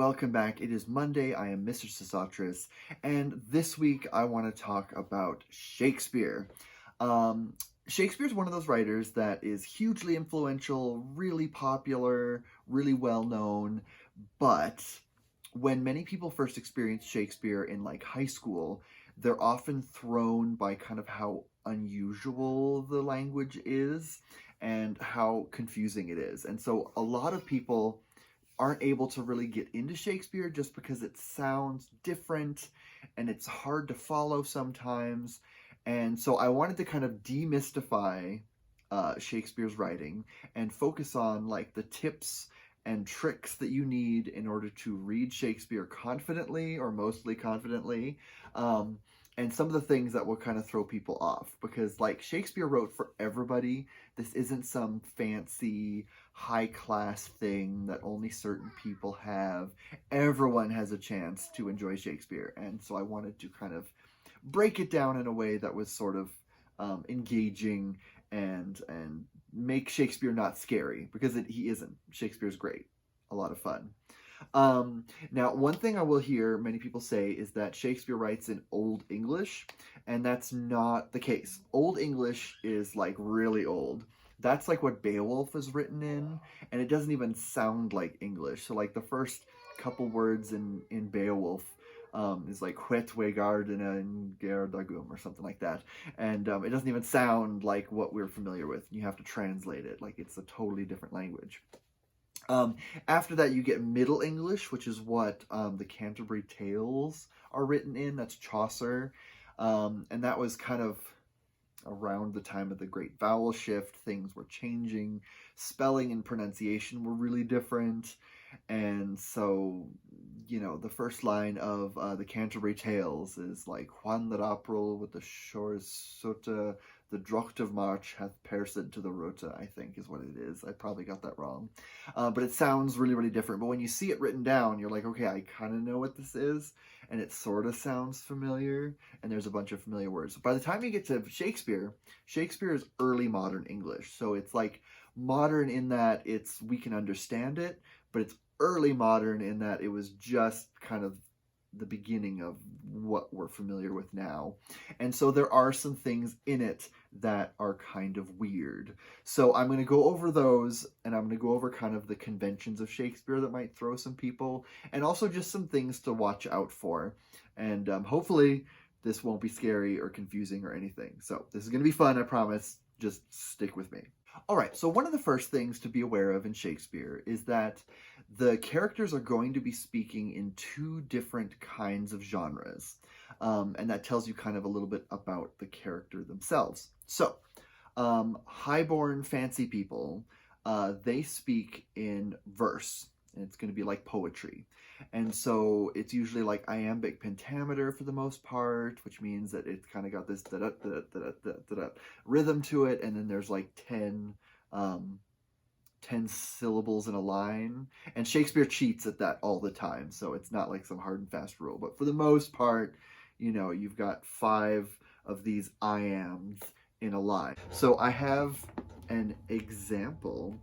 welcome back. It is Monday. I am Mr. Sesotris, and this week I want to talk about Shakespeare. Um, Shakespeare is one of those writers that is hugely influential, really popular, really well known, but when many people first experience Shakespeare in like high school, they're often thrown by kind of how unusual the language is and how confusing it is. And so a lot of people aren't able to really get into Shakespeare just because it sounds different and it's hard to follow sometimes. And so I wanted to kind of demystify Shakespeare's writing and focus on like the tips and tricks that you need in order to read Shakespeare confidently or mostly confidently. And some of the things that will kind of throw people off because like Shakespeare wrote for everybody. This isn't some fancy high class thing that only certain people have. Everyone has a chance to enjoy Shakespeare. And so I wanted to kind of break it down in a way that was sort of engaging and make Shakespeare not scary because he isn't. Shakespeare's great, a lot of fun. Now, one thing I will hear many people say is that Shakespeare writes in Old English, and that's not the case. Old English is like really old. That's like what Beowulf is written in, and it doesn't even sound like English. So like the first couple words in Beowulf is like "Huet Wegarden and Gerdagum" or something like that, and it doesn't even sound like what we're familiar with. You have to translate it, like it's a totally different language. After that, you get Middle English, which is what the Canterbury Tales are written in. That's Chaucer, and that was kind of around the time of the Great Vowel Shift. Things were changing, spelling and pronunciation were really different, and so the first line of the Canterbury Tales is like Juan the April with the shores sota, the drocht of March hath pierced to the rota, I think is what it is. I probably got that wrong. But it sounds really, really different. But when you see it written down, you're like, okay, I kind of know what this is. And it sort of sounds familiar. And there's a bunch of familiar words. By the time you get to Shakespeare, Shakespeare is early modern English. So it's like modern in that we can understand it, but it's early modern in that it was just kind of the beginning of what we're familiar with now. And so there are some things in it that are kind of weird. So I'm going to go over those, and I'm going to go over kind of the conventions of Shakespeare that might throw some people, and also just some things to watch out for. And hopefully this won't be scary or confusing or anything. So this is going to be fun, I promise. Just stick with me. All right, so one of the first things to be aware of in Shakespeare is that the characters are going to be speaking in two different kinds of genres. And that tells you kind of a little bit about the character themselves. So, highborn fancy people, they speak in verse. And it's going to be like poetry. And so it's usually like iambic pentameter for the most part, which means that it's kind of got this da-da-da-da-da-da-da rhythm to it. And then there's like 10 syllables in a line. And Shakespeare cheats at that all the time. So it's not like some hard and fast rule. But for the most part, you've got 5 of these iambs in a line. So I have an example.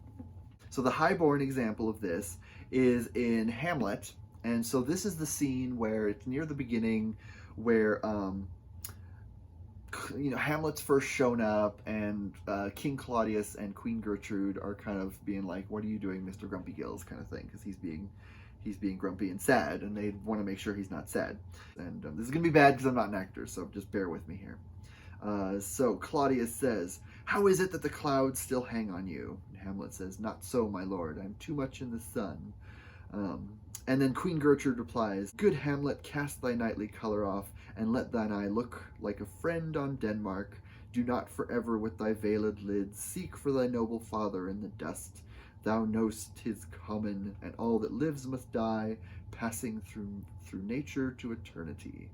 So the highborn example of this is in Hamlet. And so this is the scene where it's near the beginning where Hamlet's first shown up, and King Claudius and Queen Gertrude are kind of being like, "What are you doing, Mr. Grumpy Gills?" kind of thing, because he's being grumpy and sad, and they want to make sure he's not sad. And this is gonna be bad because I'm not an actor, so just bear with me here. So Claudius says, "How is it that the clouds still hang on you?" And Hamlet says, "Not so, my lord. I'm too much in the sun." And then Queen Gertrude replies, "Good Hamlet, cast thy knightly colour off, and let thine eye look like a friend on Denmark. Do not forever with thy veiled lids seek for thy noble father in the dust. Thou know'st 'tis common, and all that lives must die, passing through nature to eternity."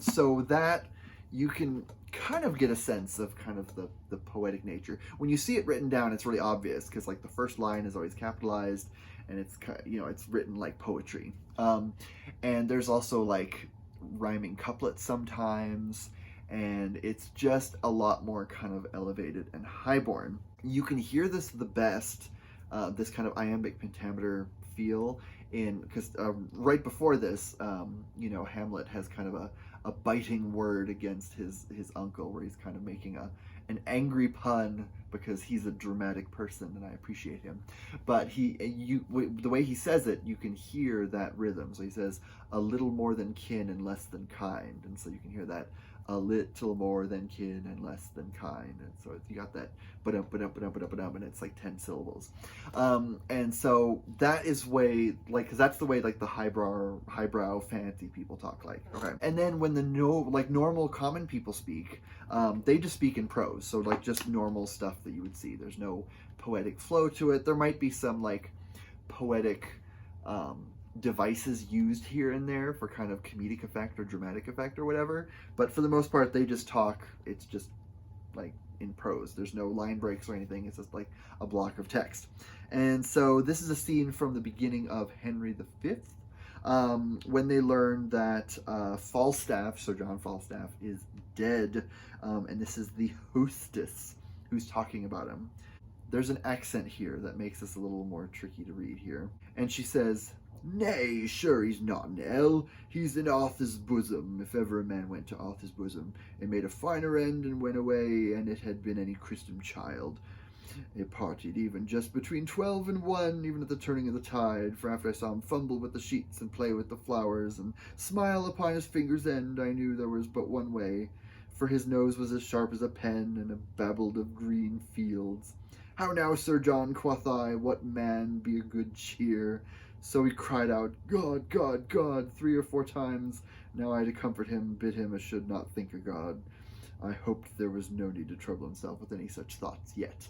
So that you can kind of get a sense of kind of the poetic nature. When you see it written down, it's really obvious because like the first line is always capitalized, and it's it's written like poetry. And there's also like rhyming couplets sometimes, and it's just a lot more kind of elevated and highborn. You can hear this the best, this kind of iambic pentameter feel in, because right before this, Hamlet has kind of a biting word against his uncle, where he's kind of making an angry pun because he's a dramatic person and I appreciate him. But the way he says it, you can hear that rhythm. So he says a little more than kin and less than kind, and so you can hear that a little more than kin and less than kind, and so you got that and it's like 10 syllables, and so that is way, like, because that's the way like the highbrow fancy people talk, like. Okay, and then when the normal common people speak, they just speak in prose, so like just normal stuff that you would see. There's no poetic flow to it. There might be some like poetic devices used here and there for kind of comedic effect or dramatic effect or whatever, but for the most part they just talk. It's just like in prose. There's no line breaks or anything. It's just like a block of text. And so this is a scene from the beginning of Henry V, when they learn that Falstaff, Sir John Falstaff, is dead, and this is the hostess who's talking about him. There's an accent here that makes this a little more tricky to read here, and she says, "Nay, sure he's not in hell. He's in Arthur's bosom, if ever a man went to Arthur's bosom, and made a finer end and went away, and it had been any Christian child. They parted even just between 12 and 1, even at the turning of the tide, for after I saw him fumble with the sheets and play with the flowers, and smile upon his finger's end, I knew there was but one way, for his nose was as sharp as a pen, and it babbled of green fields. How now, Sir John, quoth I, what man be a good cheer? So he cried out, God, God, God, 3 or 4 times. Now I to comfort him, bid him I should not think of God. I hoped there was no need to trouble himself with any such thoughts yet."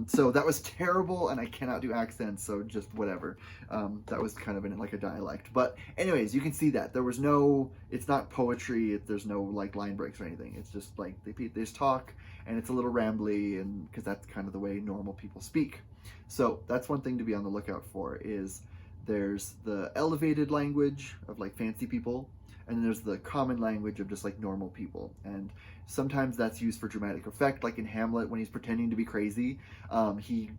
So that was terrible, and I cannot do accents, so just whatever. That was kind of in like a dialect. But anyways, you can see that. There was no, it's not poetry, there's no like line breaks or anything. It's just like they just talk, and it's a little rambly, and because that's kind of the way normal people speak. So that's one thing to be on the lookout for. Is there's the elevated language of like fancy people, and then there's the common language of just like normal people. And sometimes that's used for dramatic effect, like in Hamlet when he's pretending to be crazy. He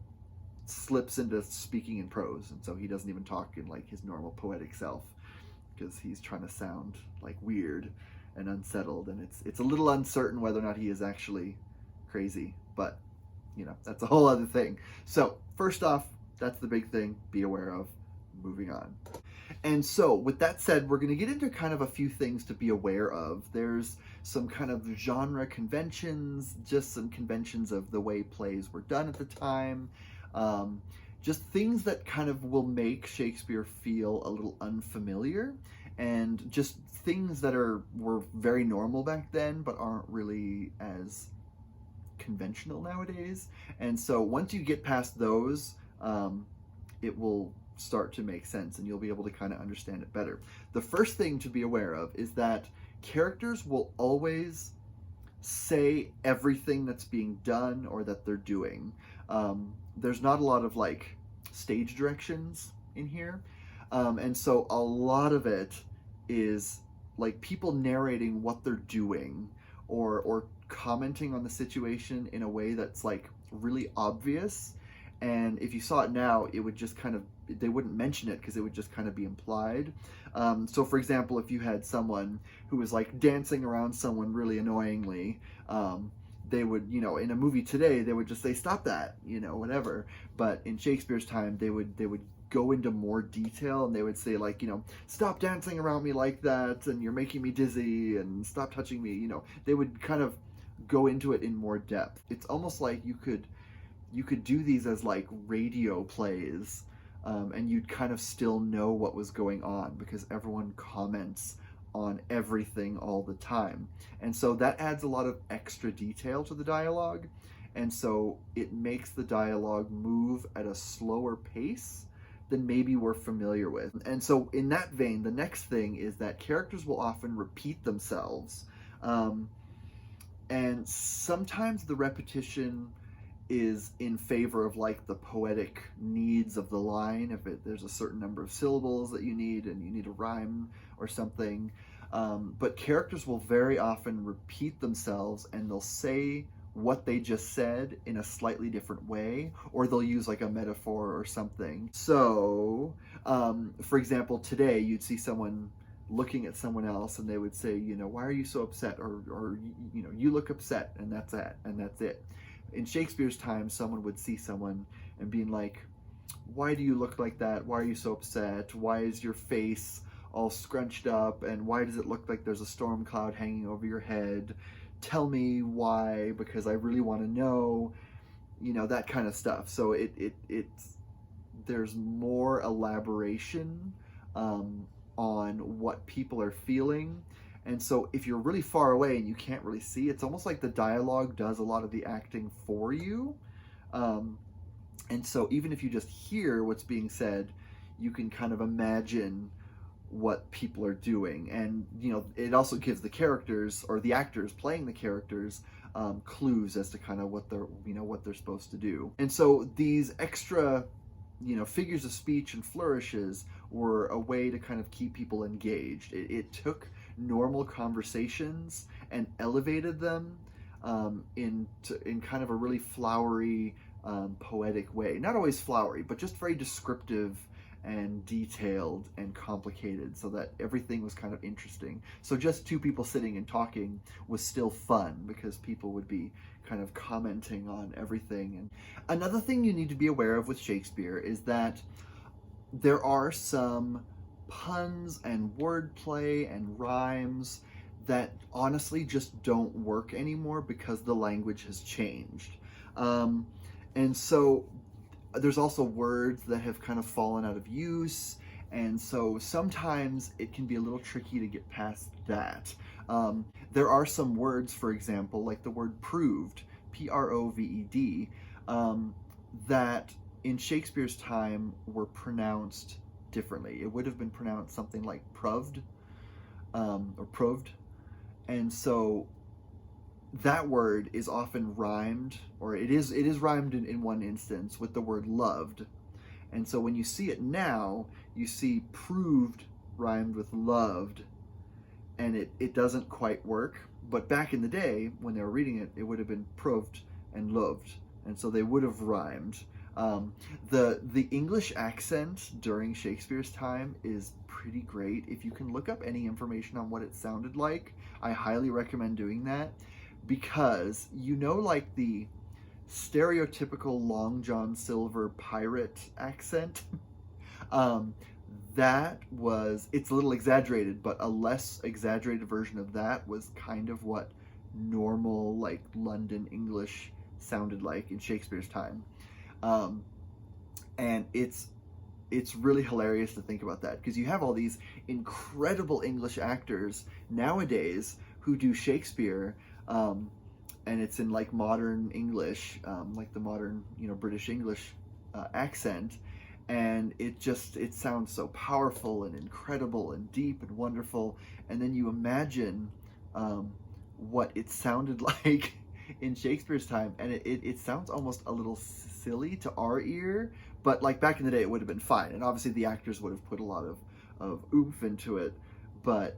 slips into speaking in prose, and so he doesn't even talk in like his normal poetic self, because he's trying to sound like weird and unsettled, and it's a little uncertain whether or not he is actually crazy, but that's a whole other thing. So first off, that's the big thing, be aware of. Moving on. And so with that said, we're going to get into kind of a few things to be aware of. There's some kind of genre conventions, just some conventions of the way plays were done at the time, just things that kind of will make Shakespeare feel a little unfamiliar, and just things that were very normal back then but aren't really as conventional nowadays. And so once you get past those, it will start to make sense, and you'll be able to kind of understand it better. The first thing to be aware of is that characters will always say everything that's being done or that they're doing. There's not a lot of like stage directions in here, and so a lot of it is like people narrating what they're doing, or commenting on the situation in a way that's like really obvious. And if you saw it now, it would just kind of, they wouldn't mention it because it would just kind of be implied. So for example, if you had someone who was like dancing around someone really annoyingly, they would, in a movie today, they would just say, stop that, whatever. But in Shakespeare's time, they would go into more detail, and they would say like, stop dancing around me like that, and you're making me dizzy, and stop touching me. They would kind of go into it in more depth. It's almost like you could do these as like radio plays, and you'd kind of still know what was going on because everyone comments on everything all the time. And so that adds a lot of extra detail to the dialogue, and so it makes the dialogue move at a slower pace than maybe we're familiar with. And so in that vein, the next thing is that characters will often repeat themselves, and sometimes the repetition is in favor of like the poetic needs of the line. If there's a certain number of syllables that you need, and you need a rhyme or something, but characters will very often repeat themselves, and they'll say what they just said in a slightly different way, or they'll use like a metaphor or something. So, for example, today you'd see someone looking at someone else and they would say, why are you so upset? Or you look upset, and that's it, and that's it. In Shakespeare's time, someone would see someone and being like, why do you look like that? Why are you so upset? Why is your face all scrunched up? And why does it look like there's a storm cloud hanging over your head? Tell me why, because I really want to know, that kind of stuff. So it's there's more elaboration on what people are feeling. And so if you're really far away and you can't really see, it's almost like the dialogue does a lot of the acting for you. And so even if you just hear what's being said, you can kind of imagine what people are doing. And, it also gives the characters, or the actors playing the characters, clues as to kind of what they're supposed to do. And so these extra, figures of speech and flourishes were a way to kind of keep people engaged. It took normal conversations and elevated them in kind of a really flowery, poetic way. Not always flowery, but just very descriptive and detailed and complicated, so that everything was kind of interesting. So just two people sitting and talking was still fun, because people would be kind of commenting on everything. And another thing you need to be aware of with Shakespeare is that there are some puns and wordplay and rhymes that honestly just don't work anymore because the language has changed. And so there's also words that have kind of fallen out of use, and so sometimes it can be a little tricky to get past that. There are some words, for example, like the word proved, P-R-O-V-E-D, that in Shakespeare's time were pronounced differently. It would have been pronounced something like proved, or proved, and so that word is often rhymed, or it is rhymed in one instance with the word loved. And so when you see it now, you see proved rhymed with loved, and it doesn't quite work. But back in the day, when they were reading it, it would have been proved and loved, and so they would have rhymed. The English accent during Shakespeare's time is pretty great. If you can look up any information on what it sounded like, I highly recommend doing that, because like the stereotypical Long John Silver pirate accent, it's a little exaggerated, but a less exaggerated version of that was kind of what normal, like, London English sounded like in Shakespeare's time. And it's really hilarious to think about that, because you have all these incredible English actors nowadays who do Shakespeare, and it's in like modern English, like the modern, British English accent, and it sounds so powerful and incredible and deep and wonderful. And then you imagine what it sounded like in Shakespeare's time, and it sounds almost a little silly to our ear, but like back in the day it would have been fine, and obviously the actors would have put a lot of oomph into it, but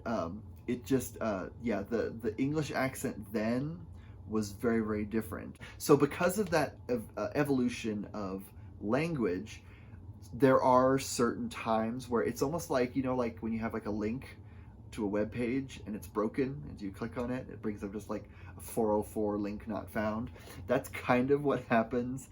it just the English accent then was very, very different. So because of that evolution of language, there are certain times where it's almost like, like when you have like a link to a web page and it's broken, and you click on it, it brings up just like a 404 link not found. That's kind of what happens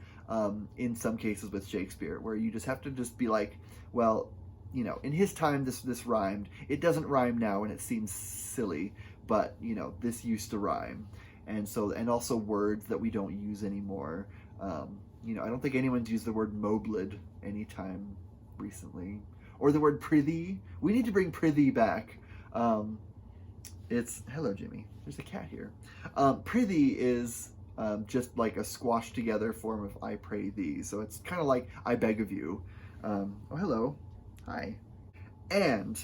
in some cases with Shakespeare, where you just have to just be like, well, in his time this rhymed. It doesn't rhyme now, and it seems silly, but this used to rhyme. And so, and also words that we don't use anymore. I don't think anyone's used the word moblid anytime recently, or the word prithee. We need to bring prithee back. Hello, Jimmy. There's a cat here. Prithee is just like a squashed together form of I pray thee. So it's kind of like I beg of you. Oh, hello. Hi. And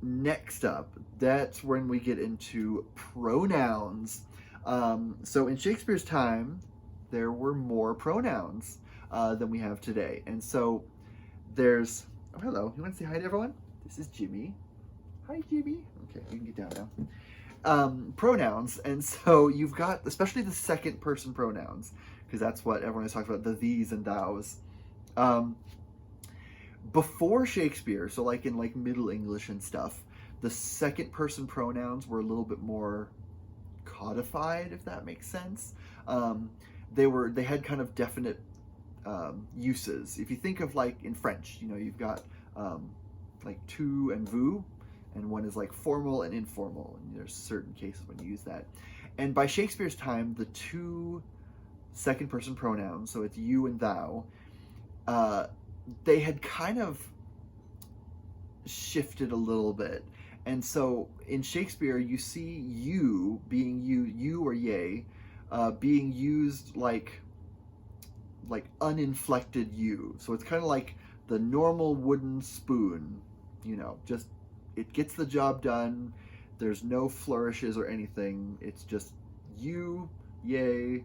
next up, that's when we get into pronouns. So in Shakespeare's time, there were more pronouns than we have today. And so there's, oh, hello. You want to say hi to everyone? This is Jimmy. Hi, Jimmy. Okay, you can get down now. Pronouns. And so you've got, especially the second person pronouns, because that's what everyone has talked about, the these and thous. Um, Before Shakespeare, so like in like Middle English and stuff, the second person pronouns were a little bit more codified, if that makes sense. Um, they had kind of definite uses. If you think of like in French, you've got like tu and vous, and one is like formal and informal, and there's certain cases when you use that. And by Shakespeare's time, the two second person pronouns, so it's you and thou, they had kind of shifted a little bit. And so in Shakespeare, you see you being you or ye, being used like uninflected you. So it's kind of like the normal wooden spoon, just it gets the job done. There's no flourishes or anything. It's just you, yay,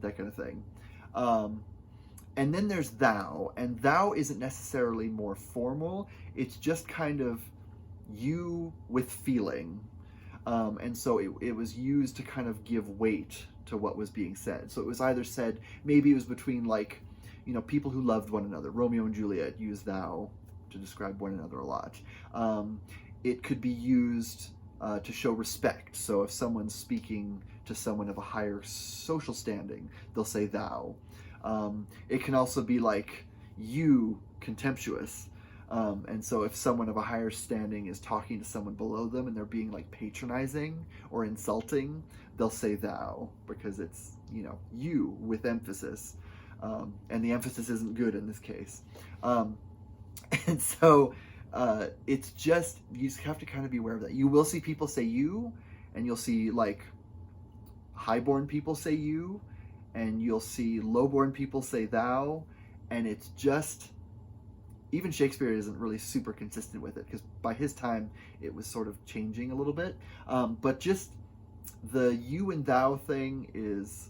that kind of thing. And then there's thou, and thou isn't necessarily more formal. It's just kind of you with feeling. And so it was used to kind of give weight to what was being said. So it was either said, maybe it was between like, people who loved one another. Romeo and Juliet use thou to describe one another a lot. It could be used to show respect. So if someone's speaking to someone of a higher social standing, they'll say thou. It can also be like you, contemptuous. And so if someone of a higher standing is talking to someone below them and they're being like patronizing or insulting, they'll say thou, because it's, you with emphasis. And the emphasis isn't good in this case. And so it's just, you just have to kind of be aware of that. You will see people say you, and you'll see like highborn people say you, and you'll see lowborn people say thou, and it's just, even Shakespeare isn't really super consistent with it, because by his time it was sort of changing a little bit. But just the you and thou thing is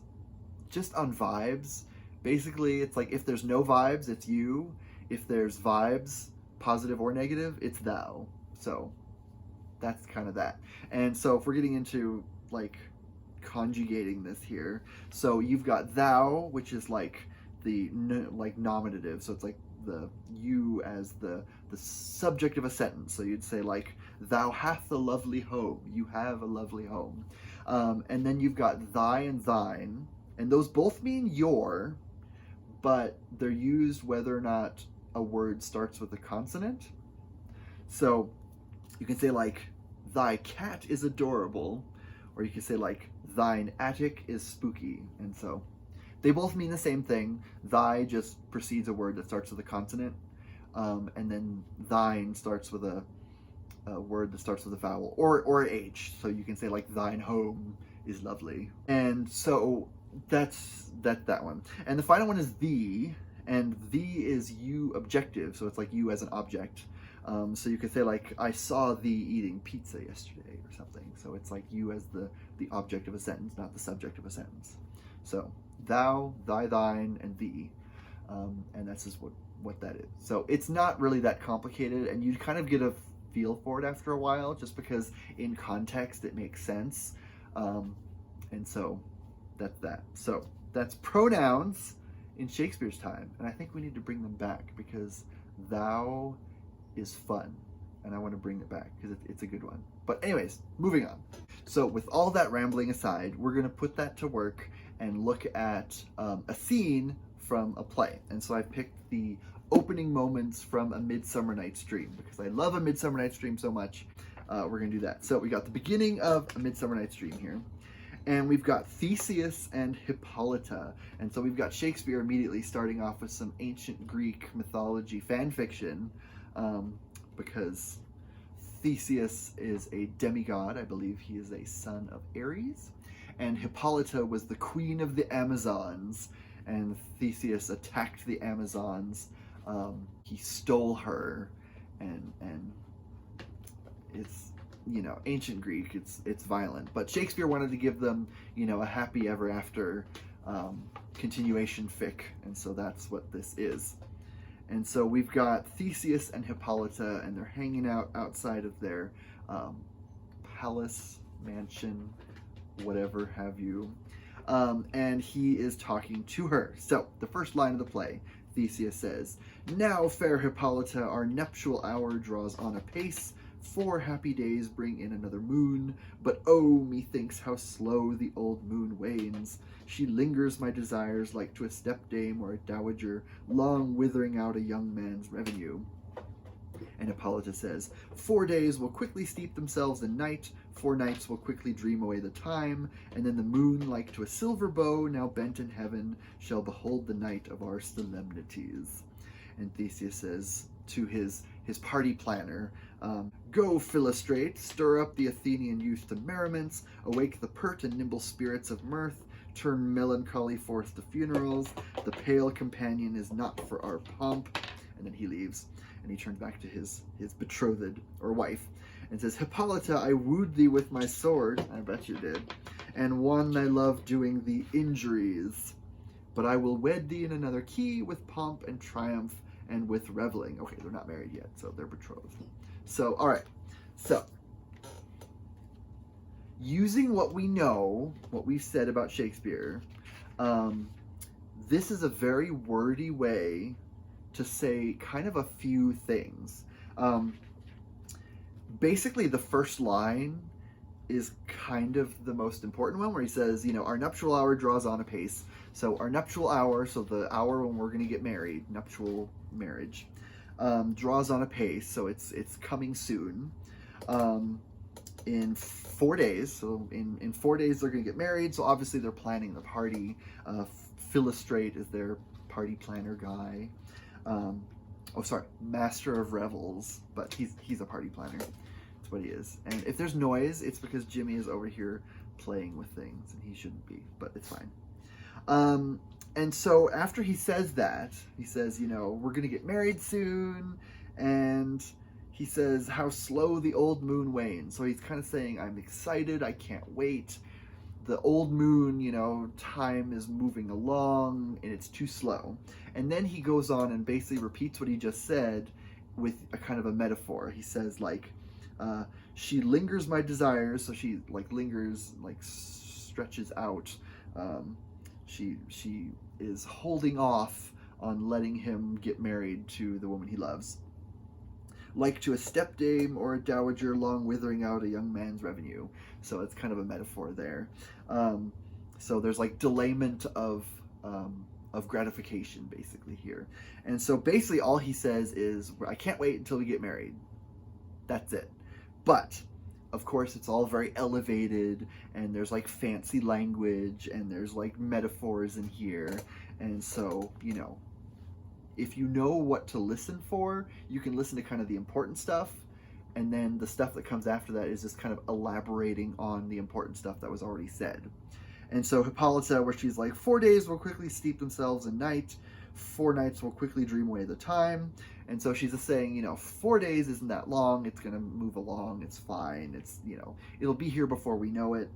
just on vibes. Basically, it's like if there's no vibes, it's you. If there's vibes, positive or negative, it's thou. So that's kind of that. And so if we're getting into like conjugating this here, so you've got thou, which is like the like nominative, so it's like the you as the subject of a sentence. So you'd say like, thou hath a lovely home, you have a lovely home. And then you've got thy and thine, and those both mean your, but they're used whether or not a word starts with a consonant. So you can say like, thy cat is adorable, or you can say like, thine attic is spooky. And so they both mean the same thing. Thy just precedes a word that starts with a consonant, and then thine starts with a word that starts with a vowel or H. So you can say like, thine home is lovely. And so that's that one. And the final one is thee, and thee is you objective, so it's like you as an object. So you could say like, I saw thee eating pizza yesterday or something. So it's like you as the object of a sentence, not the subject of a sentence. So thou, thy, thine, and thee. And that's just what that is. So it's not really that complicated, and you kind of get a feel for it after a while, just because in context it makes sense. And so that's that. So that's pronouns in Shakespeare's time, and I think we need to bring them back, because thou is fun, and I want to bring it back because it's a good one. But anyways, moving on. So with all that rambling aside, we're going to put that to work and look at a scene from a play. And so I picked the opening moments from A Midsummer Night's Dream, because I love A Midsummer Night's Dream so much. We're going to do that. So we got the beginning of A Midsummer Night's Dream here. And we've got Theseus and Hippolyta. And so we've got Shakespeare immediately starting off with some ancient Greek mythology fan fiction, because Theseus is a demigod. I believe he is a son of Ares. And Hippolyta was the queen of the Amazons. And Theseus attacked the Amazons. He stole her. And it's, ancient Greek, it's violent. But Shakespeare wanted to give them, a happy ever after continuation fic, and so that's what this is. And so we've got Theseus and Hippolyta, and they're hanging out outside of their palace, mansion, whatever have you. And he is talking to her. So, the first line of the play, Theseus says, "Now, fair Hippolyta, our nuptial hour draws on apace. 4 happy days bring in another moon, but oh, methinks how slow the old moon wanes. She lingers my desires like to a stepdame or a dowager, long withering out a young man's revenue." And Hippolyta says, 4 days will quickly steep themselves in night, 4 nights will quickly dream away the time, and then the moon, like to a silver bow, now bent in heaven, shall behold the night of our solemnities. And Theseus says to his party planner, "Go, Philostrate, stir up the Athenian youth to merriments, awake the pert and nimble spirits of mirth, turn melancholy forth to funerals, the pale companion is not for our pomp." And then he leaves, and he turns back to his betrothed, or wife, and says, "Hippolyta, I wooed thee with my sword," I bet you did, "and won thy love doing thee injuries. But I will wed thee in another key, with pomp and triumph, and with reveling." Okay, they're not married yet, so they're betrothed. So, all right. So, using what we know, what we've said about Shakespeare, this is a very wordy way to say kind of a few things. Basically, the first line is kind of the most important one, where he says, our nuptial hour draws on apace. So our nuptial hour, so the hour when we're going to get married, nuptial marriage, draws on apace. So it's coming soon. In 4 days. So in 4 days they're going to get married. So obviously they're planning the party. Philostrate is their party planner guy. Master of Revels, but he's a party planner. That's what he is. And if there's noise, it's because Jimmy is over here playing with things, and he shouldn't be, but it's fine. And so after he says that, he says, we're gonna get married soon, and he says how slow the old moon wanes. So he's kind of saying, I'm excited, I can't wait. The old moon, time is moving along and it's too slow. And then he goes on and basically repeats what he just said with a kind of a metaphor. He says, she lingers my desires. So she lingers, stretches out. She is holding off on letting him get married to the woman he loves. Like to a stepdame or a dowager, long withering out a young man's revenue. So it's kind of a metaphor there. So there's delayment of gratification basically here. And so basically all he says is, I can't wait until we get married. That's it. But of course it's all very elevated, and there's fancy language, and there's metaphors in here. And so, if you know what to listen for, you can listen to kind of the important stuff, and then the stuff that comes after that is just kind of elaborating on the important stuff that was already said. And so Hippolyta, where she's 4 days will quickly steep themselves in night, 4 nights will quickly dream away the time. And so she's just saying, 4 days isn't that long, it's going to move along, it's fine, it's, it'll be here before we know it.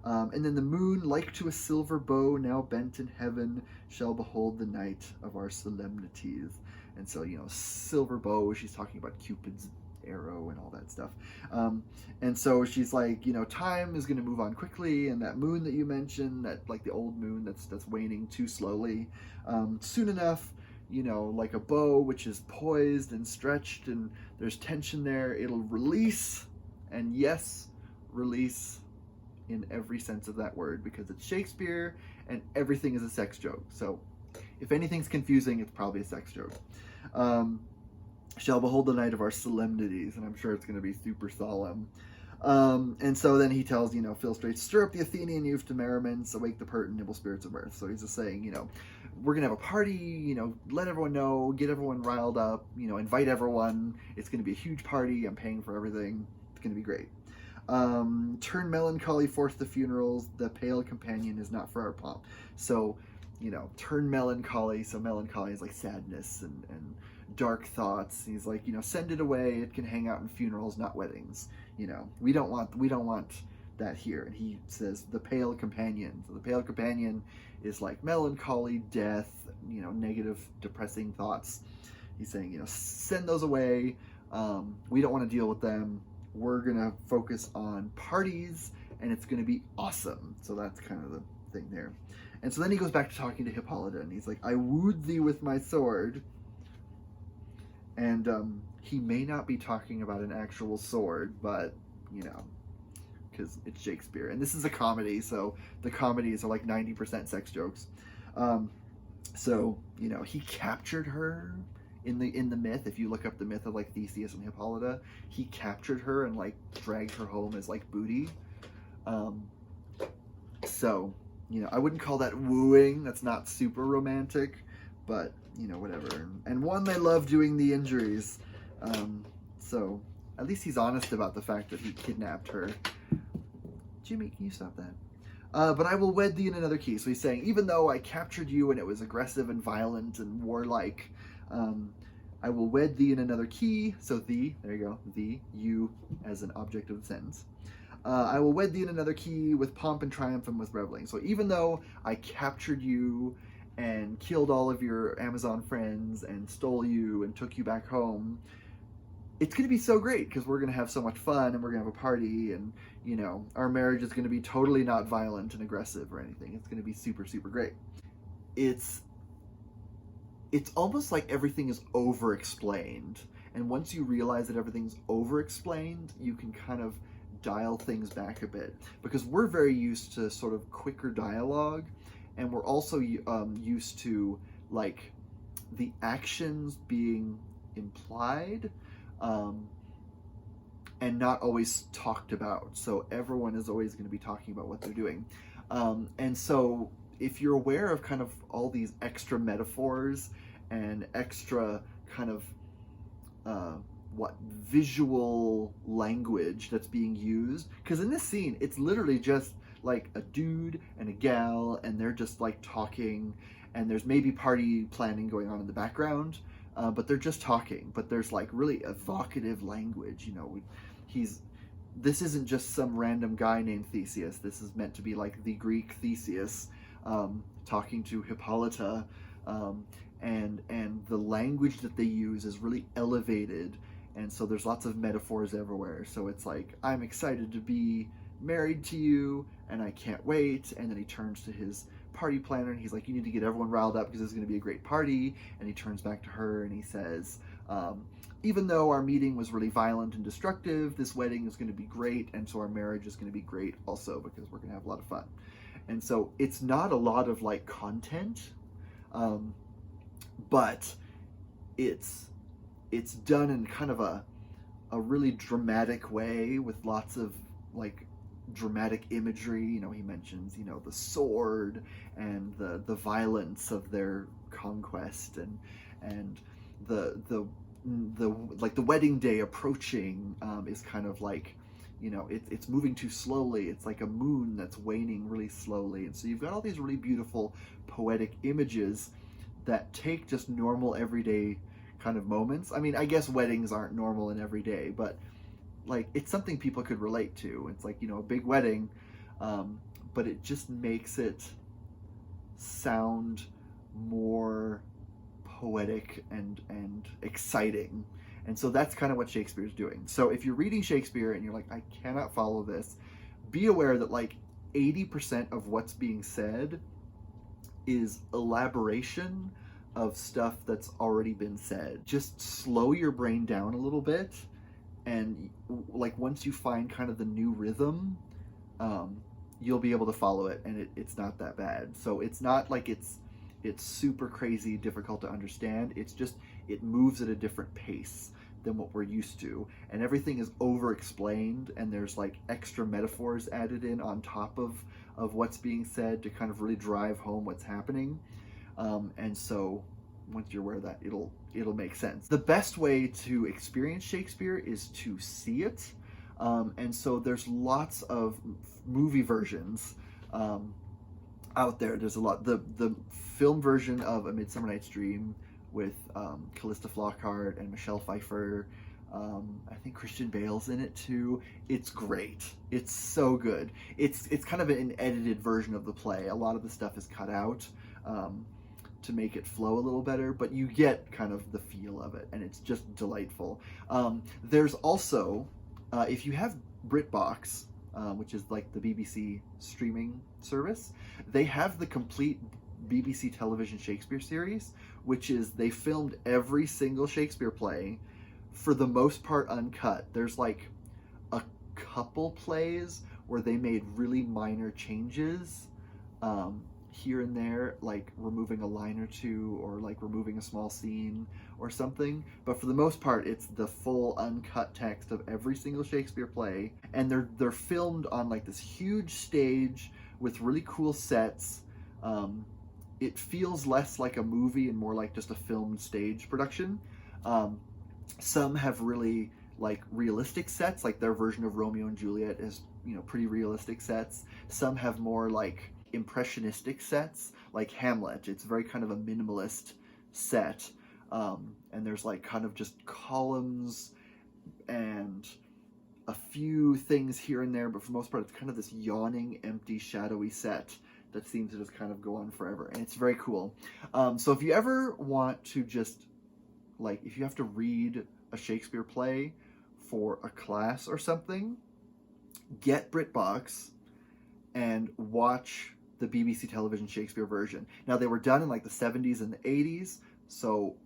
And then the moon, like to a silver bow, now bent in heaven, shall behold the night of our solemnities. And so, silver bow, she's talking about Cupid's arrow and all that stuff. And so she's time is going to move on quickly, and that moon that you mentioned, that the old moon that's waning too slowly, soon enough, like a bow which is poised and stretched, and there's tension there, it'll release. And yes, release in every sense of that word, because it's Shakespeare and everything is a sex joke. So if anything's confusing, it's probably a sex joke. Shall behold the night of our solemnities, and I'm sure it's going to be super solemn. And so then he tells, Philostrate, stir up the Athenian youth to merriments, awake the pert and nimble spirits of mirth. So he's just saying, we're going to have a party, let everyone know, get everyone riled up, invite everyone. It's going to be a huge party. I'm paying for everything. It's going to be great. Turn melancholy forth to funerals, the pale companion is not for our pomp. So, turn melancholy. So melancholy is sadness and dark thoughts. He's send it away. It can hang out in funerals, not weddings. We don't want that here. And he says the pale companion. So the pale companion is melancholy, death, negative, depressing thoughts. He's saying, send those away. We don't want to deal with them. We're going to focus on parties and it's going to be awesome. So that's kind of the thing there. And so then he goes back to talking to Hippolyta, and he's like, I wooed thee with my sword. And he may not be talking about an actual sword, but, you know, because it's Shakespeare. And this is a comedy, so the comedies are like 90% sex jokes. So, you know, he captured her in the myth. If you look up the myth of like Theseus and Hippolyta, he captured her and like dragged her home as like booty. So, you know, I wouldn't call that wooing. That's not super romantic, but, you know, whatever. And one, they love doing the injuries. So at least he's honest about the fact that he kidnapped her. Jimmy, can you stop that? But I will wed thee in another key. So he's saying, even though I captured you and it was aggressive and violent and warlike, I will wed thee in another key. So thee, there you go, thee, you as an object of the sentence. I will wed thee in another key with pomp and triumph and with reveling. So even though I captured you and killed all of your Amazon friends and stole you and took you back home, it's going to be so great because we're going to have so much fun and we're going to have a party, and, you know, our marriage is going to be totally not violent and aggressive or anything. It's going to be super, super great. It's almost like everything is over-explained. And once you realize that everything's over-explained, you can kind of dial things back a bit. Because we're very used to sort of quicker dialogue, and we're also used to, like, the actions being implied, and not always talked about. So everyone is always going to be talking about what they're doing. And so if you're aware of kind of all these extra metaphors and extra kind of visual language that's being used, because in this scene it's literally just like a dude and a gal, and they're just like talking, and there's maybe party planning going on in the background, but they're just talking. But there's like really evocative language, you know. This isn't just some random guy named Theseus. This is meant to be like the Greek Theseus talking to Hippolyta, and the language that they use is really elevated, and so there's lots of metaphors everywhere. So it's like, I'm excited to be married to you, and I can't wait. And then he turns to his party planner and he's like, you need to get everyone riled up because this is going to be a great party. And he turns back to her and he says, even though our meeting was really violent and destructive, this wedding is going to be great, and so our marriage is going to be great also because we're going to have a lot of fun. And so it's not a lot of like content, but it's done in kind of a really dramatic way with lots of like dramatic imagery. You know, he mentions, you know, the sword and the violence of their conquest, and the like the wedding day approaching is kind of like, you know, it's moving too slowly. It's like a moon that's waning really slowly. And so you've got all these really beautiful poetic images that take just normal everyday kind of moments. I mean, I guess weddings aren't normal and everyday, but like it's something people could relate to. It's like, you know, a big wedding, but it just makes it sound more poetic and exciting. And so that's kind of what Shakespeare's doing. So if you're reading Shakespeare and you're like, I cannot follow this, be aware that like 80% of what's being said is elaboration of stuff that's already been said. Just slow your brain down a little bit, and like once you find kind of the new rhythm, you'll be able to follow it, and it's not that bad. So it's not like it's super crazy difficult to understand. It's just, it moves at a different pace than what we're used to, and everything is over explained, and there's like extra metaphors added in on top of what's being said to kind of really drive home what's happening. And so once you're aware of that, it'll make sense. The best way to experience Shakespeare is to see it. And so there's lots of movie versions out there. There's a lot. The film version of A Midsummer Night's Dream with Callista Flockhart and Michelle Pfeiffer. I think Christian Bale's in it too. It's great. It's so good. It's kind of an edited version of the play. A lot of the stuff is cut out to make it flow a little better, but you get kind of the feel of it, and it's just delightful. There's also, if you have BritBox, which is like the BBC streaming service. They have the complete BBC television Shakespeare series, which is they filmed every single Shakespeare play, for the most part uncut. There's like a couple plays where they made really minor changes, here and there, like removing a line or two, or like removing a small scene or something. But for the most part, it's the full uncut text of every single Shakespeare play, and they're filmed on like this huge stage with really cool sets. It feels less like a movie and more like just a filmed stage production. Some have really like realistic sets, like their version of Romeo and Juliet is, pretty realistic sets. Some have more like impressionistic sets, like Hamlet. It's very kind of a minimalist set, and there's like kind of just columns and a few things here and there, but for the most part, it's kind of this yawning, empty, shadowy set that seems to just kind of go on forever, and it's very cool. So if you ever want to just, like, if you have to read a Shakespeare play for a class or something, get BritBox and watch the BBC television Shakespeare version. Now, they were done in like the 70s and the 80s, so,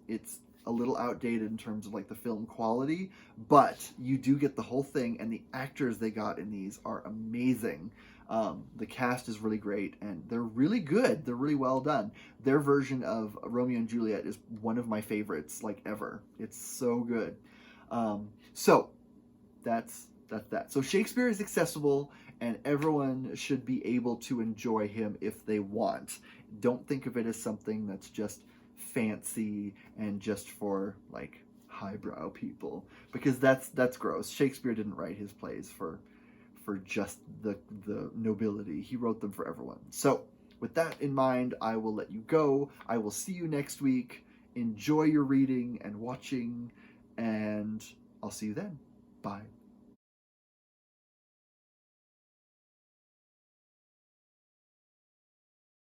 it's a little outdated in terms of like the film quality, but you do get the whole thing, and the actors they got in these are amazing. The cast is really great, and they're really good. They're really well done. Their version of Romeo and Juliet is one of my favorites, like, ever. It's so good. So that's that. So Shakespeare is accessible, and everyone should be able to enjoy him if they want. Don't think of it as something that's just fancy and just for like highbrow people, because that's gross. Shakespeare didn't write his plays for just the nobility. He wrote them for everyone. So with that in mind, I will let you go. I will see you next week. Enjoy your reading and watching, and I'll see you then. Bye.